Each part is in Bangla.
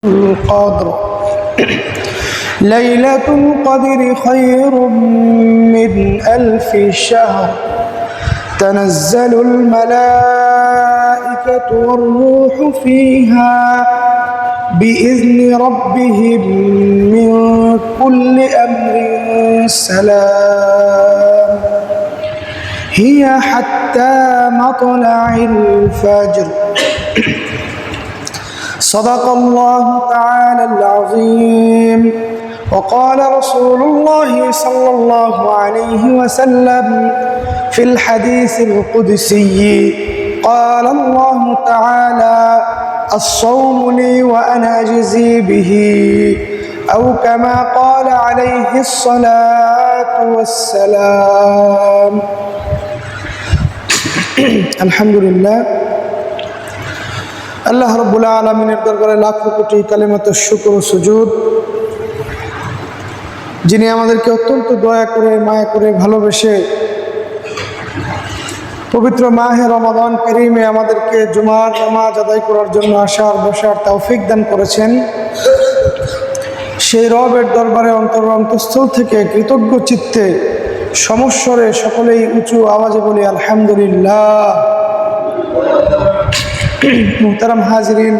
القدر ليلة القدر خير من 1000 شهر تنزل الملائكة والروح فيها بإذن ربهم من كل أمر سلام هي حتى مطلع الفجر صدق الله تعالى العظيم وقال رسول الله صلى الله عليه وسلم في الحديث القدسي قال الله تعالى الصوم لي وأنا أجزي به أو كما قال عليه الصلاة والسلام الحمد لله আল্লাহ রাব্বুল আলামিনের দরবারে লাখো কোটি কালিমাত শুকর ও সুজুদ, যিনি আমাদেরকে অত্যন্ত দয়া করে মায়া করে ভালোবেসে পবিত্র মাহে রমাদান কারীমে আমাদেরকে জুমার নামাজ আদায় করার জন্য আসার বসার তৌফিক দান করেছেন। সেই রবের দরবারে অন্তঃস্থল থেকে কৃতজ্ঞ চিত্তে সমস্বরে সকলেই উঁচু আওয়াজে বলি আলহামদুলিল্লাহ। মুহতারাম হাজিরিন,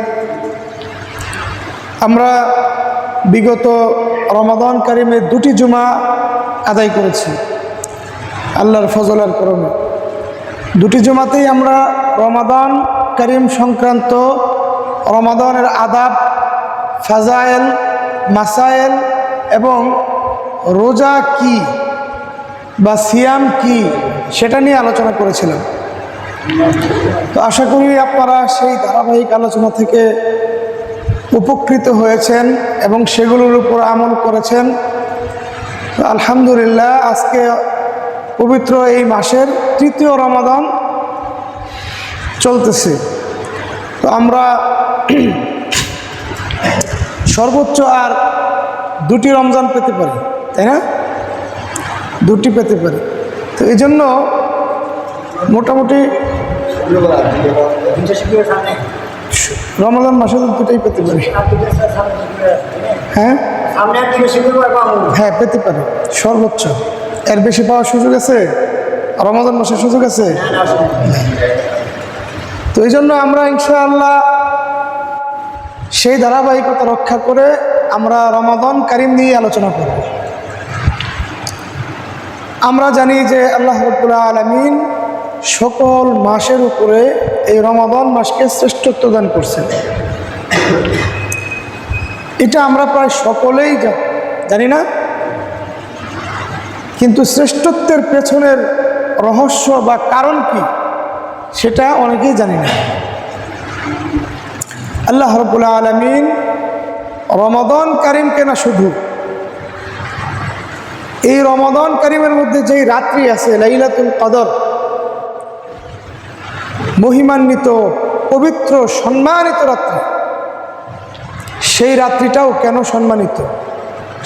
আমরা বিগত রমাদান কারীমে 2টি জুমা আদায় করেছি আল্লাহর ফজলের কারণে। 2টি জুমাতেই আমরা রমাদান কারীম সংক্রান্ত রমাদানের আদাব, ফাজায়েল, মাসায়েল এবং রোজা কি বা সিয়াম কি সেটা নিয়ে আলোচনা করেছিলাম। তো আশা করি আপনারা সেই ধারাবাহিক আলোচনা থেকে উপকৃত হয়েছেন এবং সেগুলোর উপর আমল করেছেন। আলহামদুলিল্লাহ, আজকে পবিত্র এই মাসের 3য় রমাদান চলতেছে। তো আমরা সর্বোচ্চ আর 2টি রমজান পেতে পারি, তাই না? 2টি পেতে পারি। তো এই জন্য মোটামুটি রমাদান মাসে 2টাই পেতে পারি। হ্যাঁ হ্যাঁ, পেতে পারি সর্বোচ্চ। এর বেশি পাওয়ার সুযোগ আছে? রমাদান মাসের সুযোগ আছে? তো এই জন্য আমরা ইনশাআল্লাহ সেই ধারাবাহিকতা রক্ষা করে আমরা রমাদান কারীম নিয়ে আলোচনা করব। আমরা জানি যে আল্লাহ রাব্বুল আলামিন সকল মাসের উপরে এই রমাদান মাসকে শ্রেষ্ঠত্ব দান করছেন। এটা আমরা প্রায় সকলেই জানি না, কিন্তু শ্রেষ্ঠত্বের পেছনের রহস্য বা কারণ কি সেটা অনেকেই জানি না। আল্লাহ রাব্বুল আলামিন রমাদান কারীমকে না, শুধু এই রমাদান কারীমের মধ্যে যেই রাত্রি আছে লাইলাতুল কদর, মহিমান্বিত পবিত্র সম্মানিত রাত্রি, সেই রাত্রিটাও কেন সম্মানিত,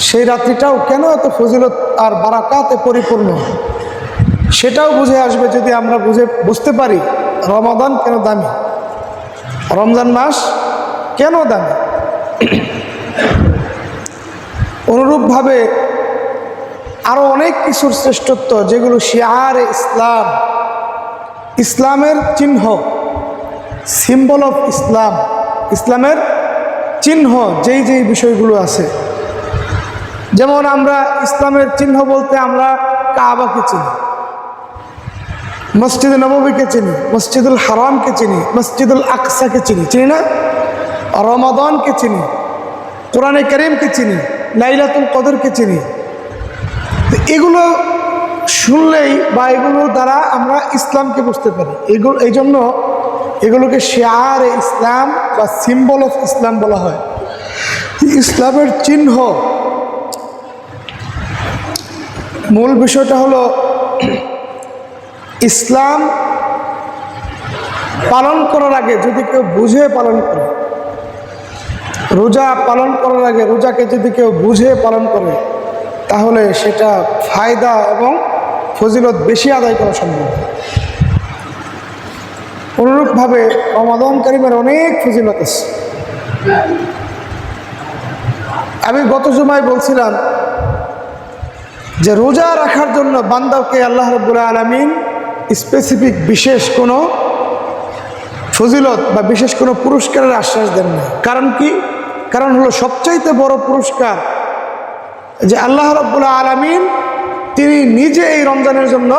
সেই রাত্রিটাও কেন এত ফজিলত আর বারাকাতে পরিপূর্ণ, সেটাও বুঝে আসবে যদি আমরা বুঝতে পারি রমাদান কেন দামি, রমজান মাস কেন দামি। অনুরূপভাবে আরও অনেক কিছুর শ্রেষ্ঠত্ব যেগুলো শিআর ইসলাম, ইসলামের চিহ্ন, সিম্বল অফ ইসলাম, ইসলামের চিহ্ন যেই যেই বিষয়গুলো আছে। যেমন আমরা ইসলামের চিহ্ন বলতে আমরা কাবাকে চিনি, মসজিদে নববীকে চিনি, মসজিদুল হারামকে চিনি, মসজিদুল আকসাকে চিনি, চিনি না? রমাদানকে চিনি, কোরআনে কারীমকে চিনি, লাইলাতুল কদরকে চিনি। এগুলো শুনলেই বা এগুলো দ্বারা আমরা ইসলামকে বুঝতে পারি। এই জন্য এগুলোকে শিআর ইসলাম বা সিম্বল অফ ইসলাম বলা হয়, ইসলামের চিহ্ন। মূল বিষয়টা হলো ইসলাম পালন করার আগে যদি কেউ বুঝে পালন করে, রোজা পালন করার আগে রোজাকে যদি কেউ বুঝে পালন করে, তাহলে সেটা ফায়দা এবং ফজিলত বেশি আদায় করা সম্ভব। অনুরূপভাবে রমাদান কারীমের অনেক ফজিলত আছে। আমি গত জুমায় বলছিলাম যে রোজা রাখার জন্য বান্দাকে আল্লাহ রাব্বুল আলামিন স্পেসিফিক বিশেষ কোনো ফজিলত বা বিশেষ কোনো পুরস্কারের আশ্বাস দেন না। কারণ কি? কারণ হলো সবচাইতে বড় পুরস্কার যে আল্লাহ রাব্বুল আলামিন তিনি নিজে এই রমজানের জন্য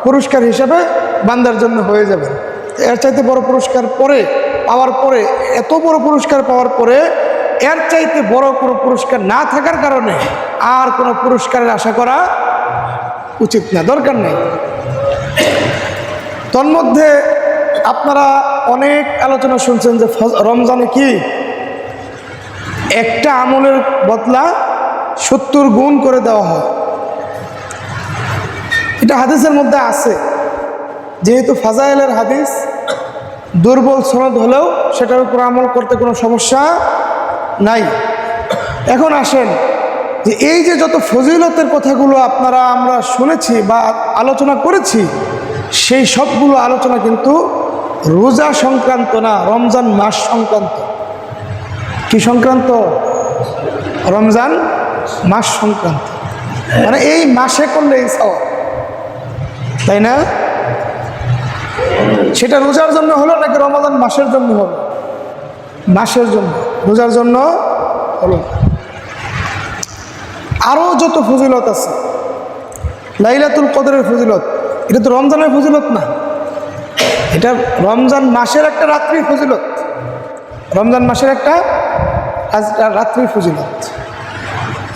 পুরস্কার হিসেবে বান্দার জন্য হয়ে যাবেন। এর চাইতে বড় পুরস্কার পাওয়ার পরে এত বড় পুরস্কার পাওয়ার পরে এর চাইতে বড় কোনো পুরস্কার না থাকার কারণে আর কোনো পুরস্কারের আশা করা উচিত না, দরকার নেই। তন্মধ্যে আপনারা অনেক আলোচনা শুনছেন যে রমজানে কি একটা আমলের বদলা 70 গুণ করে দেওয়া হয়। এটা হাদিসের মধ্যে আছে, যেহেতু ফাজাইলের হাদিস দুর্বল সনদ হলেও সেটার উপর আমল করতে কোনো সমস্যা নাই। এখন আসেন যে এই যে যত ফজিলতের কথাগুলো আমরা শুনেছি বা আলোচনা করেছি, সেই সবগুলো আলোচনা কিন্তু রোজা সংক্রান্ত না, রমজান মাস সংক্রান্ত। কি সংক্রান্ত? রমজান মাস সংক্রান্ত। মানে এই মাসে করলে এই সওয়াব, তাই না? সেটা রোজার জন্য হলো নাকি রমজান মাসের জন্য হলো? মাসের জন্য, রোজার জন্য হলো। আরও যত ফজিলত আছে, লাইলাতুল কদরের ফজিলত, এটা তো রমজানের ফজিলত না, এটা রমজান মাসের একটা রাত্রির ফজিলত, রমজান মাসের একটা রাত্রির ফজিলত।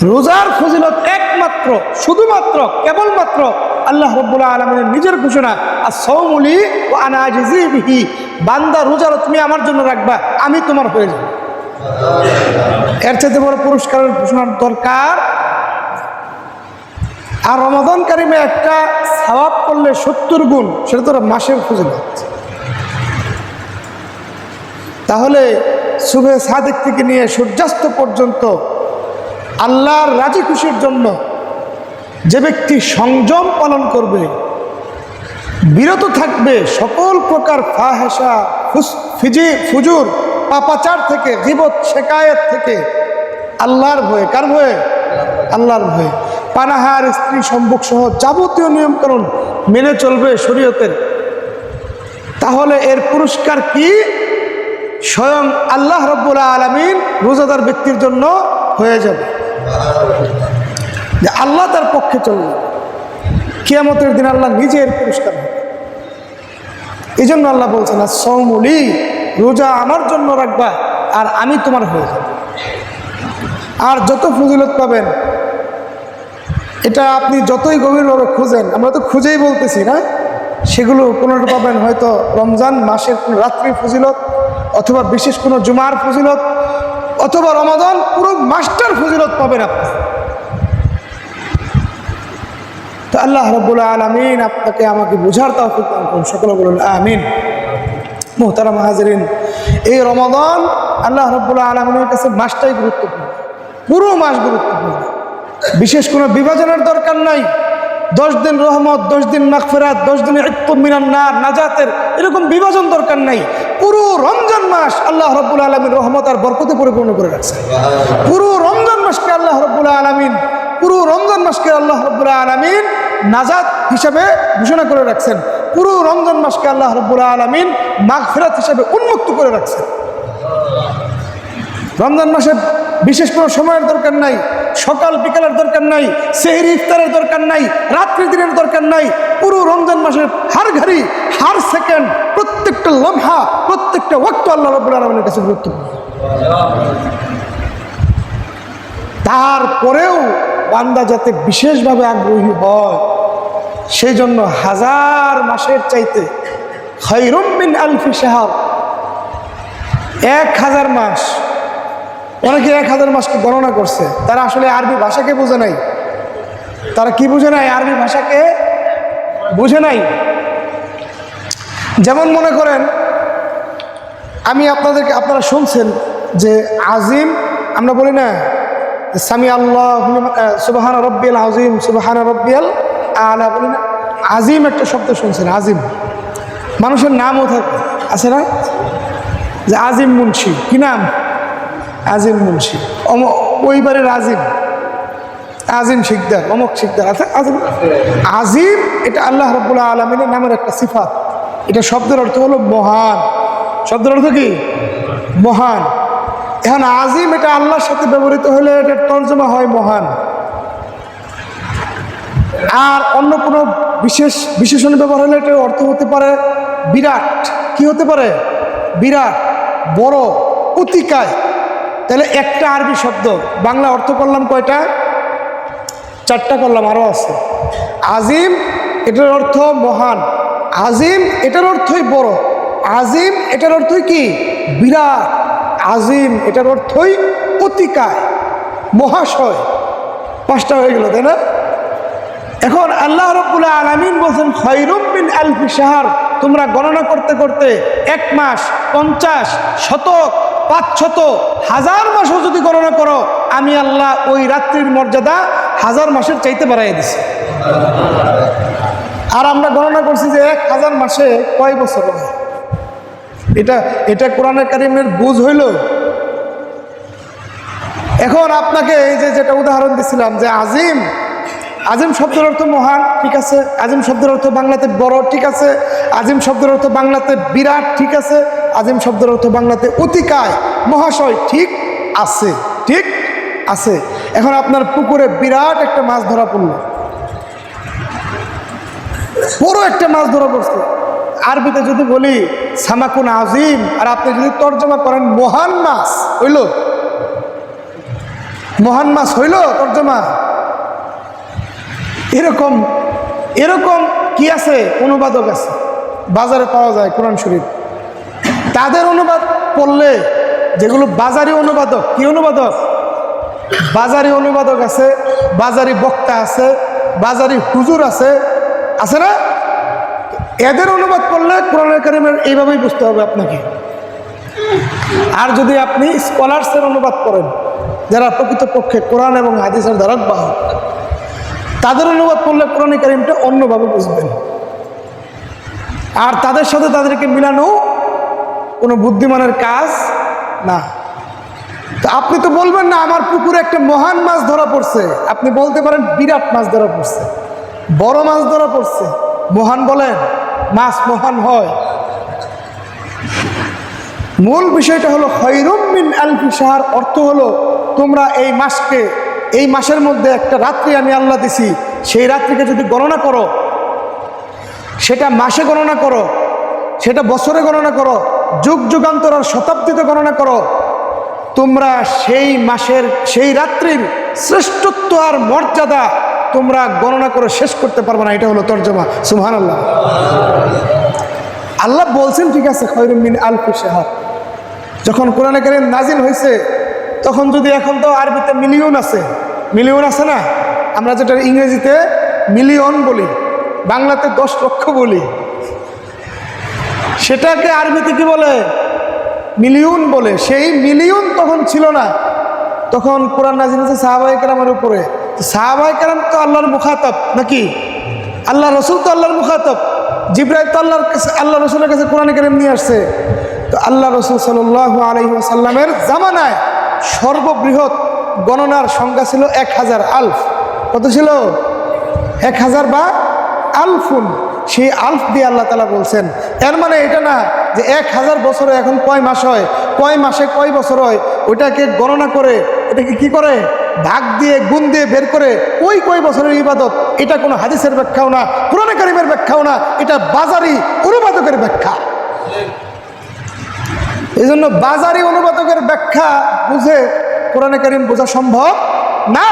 রোজার ফজিলত একমাত্র শুধুমাত্র কেবলমাত্র আল্লাহ রাব্বুল আলামিনের নিজের ঘোষণা, আস-সাওমু লি ওয়া আনা আজজি বিহি, বান্দা রোজা তুমি আমার জন্য রাখবা, আমি তোমার হয়ে যাব। এর চাইতে বড় পুরস্কারের ঘোষণার দরকার। আর রমাদান কারিমে একটা সওয়াব করলে 70 গুণ, সেটা তো মাসের ফজিলত। তাহলে সুবহে সাদিক থেকে নিয়ে সূর্যাস্ত পর্যন্ত আল্লাহর রাজি খুশির জন্য যে ব্যক্তি সংযম পালন করবে, বিরত থাকবে সকল প্রকার ফাহেসা, ফুজুর, পাপাচার থেকে, গীবত, শিকায়েত থেকে, আল্লাহর ভয়ে, কার ভয়ে? আল্লাহর ভয়ে, পানাহার, স্ত্রী সম্ভোগ সহ যাবতীয় নিয়মকানুন মেনে চলবে শরীয়তের, তাহলে এর পুরস্কার কি? স্বয়ং আল্লাহ রাব্বুল আলামিন রোজাদার ব্যক্তির জন্য হয়ে যাবে, যে আল্লাহ তার পক্ষে চলবে। কিয়ামতের দিন আল্লাহ নিজের পুরস্কার হবে। এই জন্য আল্লাহ বলছেন, আস-সাওমু লি, রোজা আমার জন্য রাখবা আর আমি তোমার হয়ে যাব। আর যত ফজিলত পাবেন, এটা আপনি যতই গভীরভাবে খুঁজেন, আমরা তো খুঁজেই বলতেছি না, সেগুলো কোনোটা পাবেন হয়তো রমজান মাসের কোনো রাত্রির ফজিলত, অথবা বিশেষ কোনো জুমার ফজিলত, অথবা রমাদান পুরো মাসটার ফজিলত পাবেন আপনি। তো আল্লাহ রাব্বুল আলামিন আপনাকে আমাকে বুঝার তৌফিক দান করুন, সকলে বলুন আমিন। মুহতারাম হাজিরিন, এই রমাদান আল্লাহ রাব্বুল আলামিনের কাছে মাসটাই গুরুত্বপূর্ণ, পুরো মাস গুরুত্বপূর্ণ। বিশেষ কোনো বিভাজনের দরকার নাই। 10 দিন রহমত, 10 দিন মাগফিরাত, 10 দিন ইতক মিনান নার, নাজাতের এরকম বিভাজন দরকার নাই। পুরো রমজান মাস আল্লাহ রাব্বুল আলামিন রহমত আর বরকতে পরিপূর্ণ করে রাখছেন। পুরো রমজান মাসকে আল্লাহ রাব্বুল আলামিন নাজাত হিসাবে ঘোষণা করে রাখছেন। পুরো রমজান মাসকে আল্লাহ রাব্বুল আলামিন মাগফিরাত হিসাবে উন্মুক্ত করে রাখছেন। রমজান মাসের বিশেষ কোনো সময়ের দরকার নাই, সকাল বিকালের দরকার নাই, সেহরি ইফতারের দরকার নাই, রাত্রি দিনের দরকার নাই। পুরো রমজান মাসের হার ঘড়ি, হার সেকেন্ড, প্রত্যেকটা লম্হা, প্রত্যেকটা ওয়াক্ত আল্লাহ রাব্বুল আলামিনের কাছে গুরুত্বপূর্ণ। তারপরেও বান্দা যাতে বিশেষভাবে আগ্রহী হয়, সেই জন্য 1000 মাসের চাইতে খায়রুম মিন আলফি শাহর, 1000 মাস। অনেকে 1000 মাসকে গণনা করছে, তারা আসলে আরবি ভাষাকে বোঝে নাই। তারা কি বুঝে নাই? আরবি ভাষাকে বুঝে নাই। যেমন মনে করেন, আপনারা শুনছেন যে আজিম, আমরা বলি না সামি আল্লাহ সুবহান রব্বিয়াল আযীম, সুবহান রব্বিয়াল আলা, বলি না? আজিম একটা শব্দ শুনছেন, আজিম। মানুষের নামও থাকে, আছে না? যে আজিম মুন্সি, কি নাম? আজিম মুন্সি। ওই বাড়ির আজিম, আজিম শিকদার, অমুক শিকদার আছে আজিম। আজিম এটা আল্লাহ রাব্বুল আলামিনের নামের একটা সিফাত। এটা শব্দের অর্থ হলো মহান। শব্দের অর্থ কি? মহান। এখন আজিম এটা আল্লাহর সাথে ব্যবহৃত হলে এটার তর্জমা হয় মহান। আর অন্য কোনো বিশেষণ ব্যবহার হলে এটার অর্থ হতে পারে বিরাট। কি হতে পারে? বিরাট, বড়, অতিকায়। তাহলে একটা আরবি শব্দ বাংলা অর্থ করলাম কয়টা? 4টা করলাম, আরও আছে। আজিম এটার অর্থ মহান, আজিম এটার অর্থই বড়, আজিম এটার অর্থই কি? বিরাট, আজিম এটার অর্থই অতিকায়, মহাশয়। 5টা হয়ে গেল, তাই না? এখন আল্লাহ রাব্বুল আলামিন বলছেন খায়রুম মিন আলফি শাহর। তোমরা গণনা করতে করতে 1 মাস, 50, শতক, 500, 1000 মাসও যদি গণনা করো, আমি আল্লাহ ওই রাত্রির মর্যাদা 1000 মাসের চাইতে বাড়াইয়া দিছি। আর আমরা গণনা করছি যে 1000 মাসে কয় বছর হয়। এটা কোরআনে কারিমের বুঝ হইল। এখন আপনাকে এই যে যেটা উদাহরণ দিছিলাম যে আজিম, আজিম শব্দের অর্থ মহান, ঠিক আছে। আজিম শব্দের অর্থ বাংলাতে বড়, ঠিক আছে। আজিম শব্দের অর্থ বাংলাতে বিরাট, ঠিক আছে। আজিম শব্দের অর্থ বাংলাতে অতিকায়, মহাশয়, ঠিক আছে, ঠিক আছে। এখন আপনার পুকুরে বিরাট একটা মাছ ধরা পড়লো, বড় একটা মাছ ধরা পড়ছে। আরবিতে যদি বলি সামাকুন আজিম, আর আপনি যদি তর্জমা করেন মহান মাছ, হইল? মহান মাছ হইল তর্জমা? এরকম এরকম কি আছে? অনুবাদক আছে, বাজারে পাওয়া যায় কোরআন শরীফ। তাদের অনুবাদ পড়লে, যেগুলো বাজারি অনুবাদক, কি অনুবাদক? বাজারি অনুবাদক আছে, বাজারি বক্তা আছে, বাজারি হুজুর আছে, আছে না? এদের অনুবাদ করলে কোরআন কারীমের এইভাবেই বুঝতে হবে আপনাকে। আর যদি আপনি স্কলার্সের অনুবাদ করেন, যারা প্রকৃতপক্ষে কোরআন এবং হাদিসের ধারক বাহক, তাদের অনুবাদ করলে কোরআন কারীমটা অন্যভাবে বুঝবেন। আর তাদের সাথে তাদেরকে মিলানো কোনো বুদ্ধিমানের কাজ না। তো আপনি তো বলবেন না আমার পুকুরে একটা মহান মাছ ধরা পড়ছে, আপনি বলতে পারেন বিরাট মাছ ধরা পড়ছে, বড় মাছ ধরা পড়ছে। মহান বলেন, মাছ মহান হয়। মূল বিষয়টা হলো খায়রুম মিন আলফি শাহর, অর্থ হলো তোমরা এই মাসকে, এই মাসের মধ্যে একটা রাত্রি আমি আল্লাহ দিছি, সেই রাত্রিকে যদি গণনা করো, সেটা মাসে গণনা করো, সেটা বছরে গণনা করো, যুগ যুগান্তর আর শতাব্দীতে গণনা করো, তোমরা সেই মাসের, সেই রাত্রির শ্রেষ্ঠত্ব আর মর্যাদা তোমরা গণনা করে শেষ করতে পারবে না। এটা হলো তর্জমা। সুবহানাল্লাহ। আল্লাহ বলছেন ঠিক আছে খায়রুম মিন আলফি শাহর। যখন কোরআনে কারীম নাজিল হয়েছে, তখন যদি, এখন তো আরবিতে মিলিয়ন আছে, মিলিয়ন আছে না, আমরা যেটা ইংরেজিতে মিলিয়ন বলি, বাংলাতে 10 লক্ষ বলি, সেটাকে আরবিতে কি বলে? মিলিয়ন বলে। সেই মিলিয়ন তখন ছিল না। তখন কোরআন নাজিল হয়েছে সাহাবায়ে কেরামের উপরে। সাহাবায়ে কেরাম তো আল্লাহর মুখাতাব নাকি? আল্লাহ রসুল তো আল্লাহর মুখাতাব। জিবরাইল তো আল্লাহর কাছে, আল্লাহ রসুলের কাছে কোরআন কারীম নিয়ে আসছে। তো আল্লাহ রসুল সাল্লাল্লাহু আলাইহি ওয়াসাল্লামের জামানায় সর্ববৃহৎ গণনার সংখ্যা ছিল 1000 আলফ। কত ছিল? 1000 বা আলফুন। সেই আলফ দিয়ে আল্লাহ তাআলা বলছেন। এর মানে এটা না যে 1000 বছরে এখন কয় মাস হয়, কয় মাসে কয় বছর হয়, ওইটাকে গণনা করে, এটাকে কি করে ভাগ দিয়ে গুণ দিয়ে বের করে কয় বছরের ইবাদত, এটা কোনো হাদিসের ব্যাখ্যাও না, কোরআন কারীমের ব্যাখ্যাও না, এটা বাজারি অনুবাদকের ব্যাখ্যা। এই জন্য বাজারি অনুবাদকের ব্যাখ্যা বুঝে কোরআন কারীম বোঝা সম্ভব না।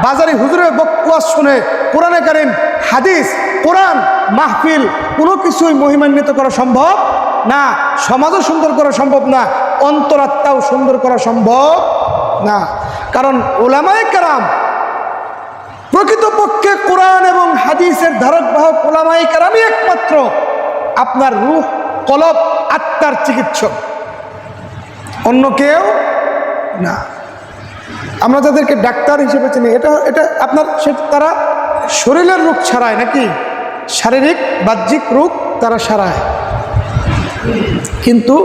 বাজারি হুজুরের বক্তব্য শুনে কোরআন কারীম, হাদিস, কোরআন, মাহফিল কোনো কিছুই মহিমান্বিত করা সম্ভব না। সমাজও সুন্দর করা সম্ভব না, অন্তরাত্মাও সুন্দর করা সম্ভব না। কারণ উলামায়ে কেরাম, প্রকৃতপক্ষে কোরআন এবং হাদিসের ধারক বাহক উলামায়ে কেরামই একমাত্র আপনার রূহ, কলব, আত্মার চিকিৎসক, অন্য কেউ না। আমরা যাদেরকে ডাক্তার হিসেবে চিনি, এটা আপনার তারা শরীরের রোগ সারায় নাকি, শারীরিক বাহ্যিক রোগ তারা সারায়। কিন্তু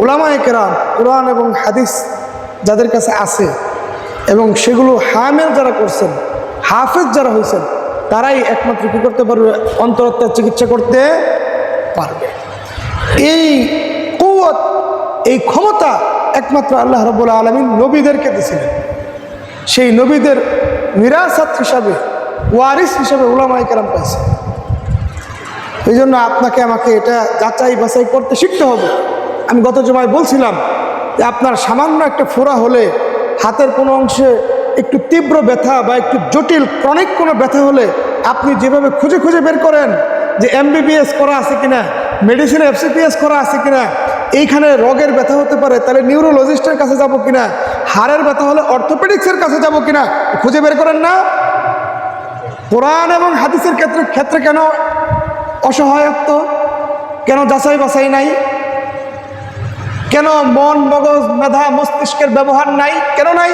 উলামায়ে কেরাম, কোরআন এবং হাদিস যাদের কাছে আছে, এবং সেগুলো হামেল যারা করছেন, হাফেজ যারা হয়েছেন, তারাই একমাত্র কী করতে পারবে? অন্তরাত্মার চিকিৎসা করতে পারবে। এই কুওয়াত, এই ক্ষমতা একমাত্র আল্লাহ রাব্বুল আলামিন নবীদেরকে দিয়েছিলেন। সেই নবীদের মিরাসাত হিসাবে, ওয়ারিস হিসাবে উলামায়ে কেরাম পাইছে। এই জন্য আপনাকে আমাকে এটা যাচাই বাছাই করতে শিখতে হবে। আমি গত জুমায় বলছিলাম যে আপনার সামান্য একটা ফোড়া হলে, হাতের কোনো অংশে একটু তীব্র ব্যথা বা একটু জটিল ক্রনিক কোনো ব্যথা হলে আপনি যেভাবে খুঁজে খুঁজে বের করেন যে MBBS করা আছে কিনা, মেডিসিনে FCPS করা আছে কিনা, এইখানে রোগের ব্যথা হতে পারে, তাহলে নিউরোলজিস্টের কাছে যাব কিনা, হাড়ের ব্যথা হলে অর্থোপেডিক্সের কাছে যাব কিনা, খুঁজে বের করেন না? কোরআন এবং হাদিসের ক্ষেত্রে কেন অসহায়ত্ব? কেন যাচাই বাছাই নাই? কেন মন, মগজ, মেধা, মস্তিষ্কের ব্যবহার নাই? কেন নাই?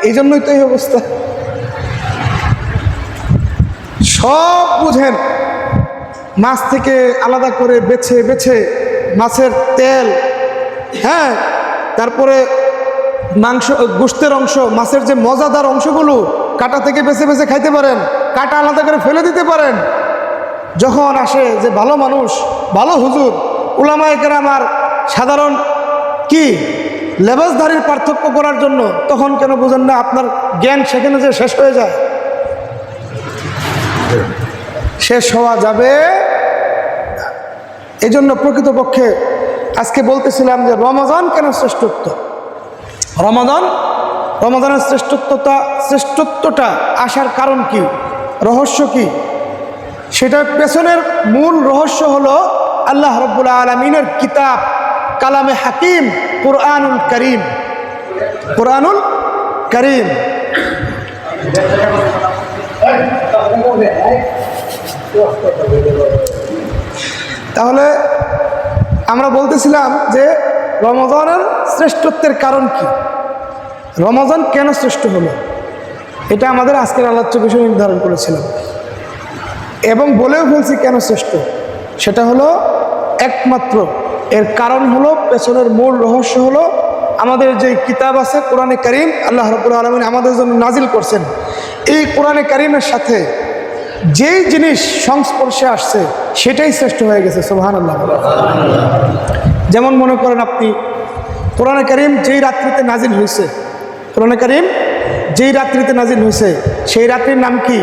এই জন্যই তো এই অবস্থা। সব বুঝেন, মাছ থেকে আলাদা করে বেছে বেছে মাছের তেল, হ্যাঁ, তারপরে মাংস, গোশতের অংশ, মাছের যে মজাদার অংশগুলো কাটা থেকে বেছে বেছে খাইতে পারেন, কাটা আলাদা করে ফেলে দিতে পারেন। যখন আসে যে ভালো মানুষ, ভালো হুজুর, উলামায়ে কেরাম আর সাধারণ কি লেবাসধারীর পার্থক্য করার জন্য, তখন কেন বুঝেন না? আপনার জ্ঞান সেখানে যে শেষ হয়ে যায়। শেষ হওয়া যাবে। এই জন্য প্রকৃতপক্ষে আজকে বলতেছিলাম যে রমজান কেন শ্রেষ্ঠত্ব, রমজানের শ্রেষ্ঠত্বটা আসার কারণ কি, রহস্য কি? সেটার পেছনের মূল রহস্য হলো আল্লাহ রাব্বুল আলামিনের কিতাব, কালামে হাকিম, কুরআনুল কারীম। কুরআনুল কারীম। তাহলে আমরা বলতেছিলাম যে রমজানের শ্রেষ্ঠত্বের কারণ কি, রমজান কেন শ্রেষ্ঠ হলো, এটা আমাদের আজকের আলোচ্য বিষয় নির্ধারণ করেছিলাম এবং বলেও ফেলছি কেন শ্রেষ্ঠ। সেটা হলো একমাত্র এর কারণ হলো, পেছনের মূল রহস্য হলো আমাদের যে কিতাব আছে কোরআনে কারীম, আল্লাহ রাব্বুল আলামিন আমাদের জন্য নাজিল করছেন। এই কোরআনে কারীমের সাথে যেই জিনিস সংস্পর্শে আসছে সেটাই শ্রেষ্ঠ হয়ে গেছে। সুবহানাল্লাহ। যেমন মনে করেন আপনি কোরআনে কারীম যেই রাত্রিতে নাজিল হয়েছে, কোরআনে কারীম যেই রাত্রিতে নাজিল হয়েছে সেই রাত্রির নাম কি?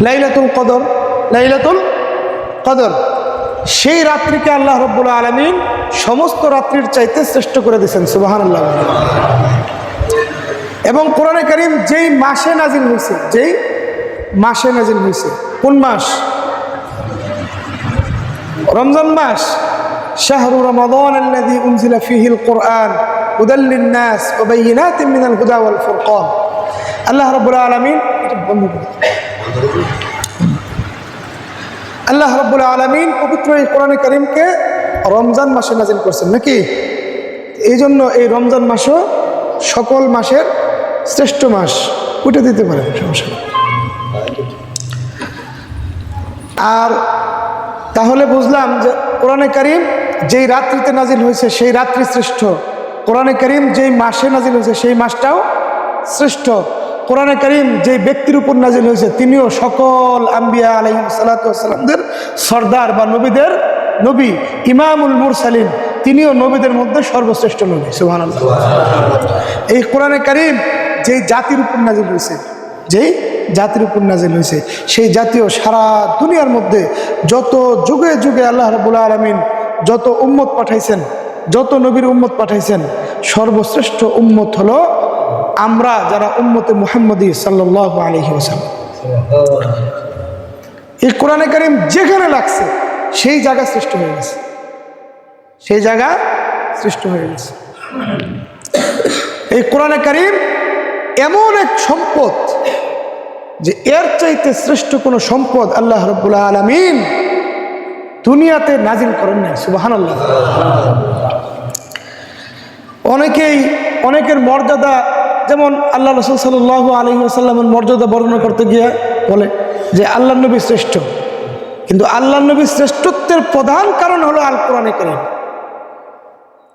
লাইলাতুল কদর। লাইলাতুল কদর। সেই রাত্রিকে আল্লাহ রাব্বুল আলামিন সমস্ত রাত্রির চাইতে শ্রেষ্ঠ করে দিয়েছেন। সুবহানাল্লাহ। এবং কোরআনে কারীম যেই মাসে নাজিল হয়েছে, যেই মাসে নাজিল হয়েছে, কোন মাস? রমজান মাস। শাহরু রমাদান আল্লাযী উনজিলা ফীহিল কুরআন হুদাল লিন-নাস ওয়া বাইয়িনাতিন মিনাল হুদা ওয়াল ফুরকান। আল্লাহ রাব্বুল আলামিন, এটা বন্ধ করে, আল্লাহ রাব্বুল আলামিন পবিত্র এই কোরআনে কারীমকে রমজান মাসে নাজিল করছেন নাকি? এই জন্য এই রমজান মাসও সকল মাসের শ্রেষ্ঠ মাস। উঠে দিতে পারেন, সমস্যা নেই। আর তাহলে বুঝলাম যে কোরআনে কারীম যেই রাত্রিতে নাজিল হয়েছে সেই রাত্রি শ্রেষ্ঠ, কোরআনে কারীম যেই মাসে নাজিল হয়েছে সেই মাসটাও শ্রেষ্ঠ, কোরআনে কারীম যেই ব্যক্তির উপর নাজিল হয়েছে তিনিও সকল আম্বিয়া আলাইহিস সালাতু ওয়াস সালামদের সর্দার বা নবীদের নবী, ইমামুল মুরসালিন, তিনিও নবীদের মধ্যে সর্বশ্রেষ্ঠ নবী। সুবহানাল্লাহ। এই কোরআনে কারীম যেই জাতির উপর নাজিল হয়েছে, যেই জাতির উপর নাজিল হয়েছে সেই জাতীয় সারা দুনিয়ার মধ্যে যত যুগে যুগে আল্লাহ রাব্বুল আলামিন যত উম্মত পাঠাইছেন, যত নবীর উম্মত পাঠাইছেন, সর্বশ্রেষ্ঠ উম্মত হলো আমরা যারা উম্মতে মুহাম্মদী সাল্লাল্লাহু আলাইহি ওয়াসাল্লাম। এই কোরআনে কারীম যেখানে লাগছে সেই জায়গা শ্রেষ্ঠ হয়ে গেছে, সেই জায়গা শ্রেষ্ঠ হয়ে গেছে। এই কোরআনে কারীম এমন এক সম্পদ যে এর চাইতে শ্রেষ্ঠ কোনো সম্পদ আল্লাহ রাব্বুল আলামিন দুনিয়াতে নাজিল করেন নাই। সুবহানাল্লাহ। অনেকের মর্যাদা, যেমন আল্লাহ রাসূল সাল্লাল্লাহু আলাইহি ওয়াসাল্লামের মর্যাদা বর্ণনা করতে গিয়ে বলে যে আল্লাহ নবী শ্রেষ্ঠ, কিন্তু আল্লাহ নবীর শ্রেষ্ঠত্বের প্রধান কারণ হলো আল কোরআনে কারীম।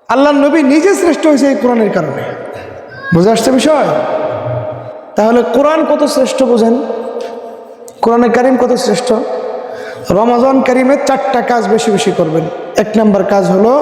আল্লাহ নবী নিজে শ্রেষ্ঠ হয়েছে এই কোরআনের কারণে। বুঝে আসছে বিষয়? তাহলে কোরআন কত শ্রেষ্ঠ বোঝেন, কোরআনে কারিম কত শ্রেষ্ঠ। রমাজান কারিমে 4টা কাজ বেশি বেশি করবেন। 1 নম্বর কাজ হলো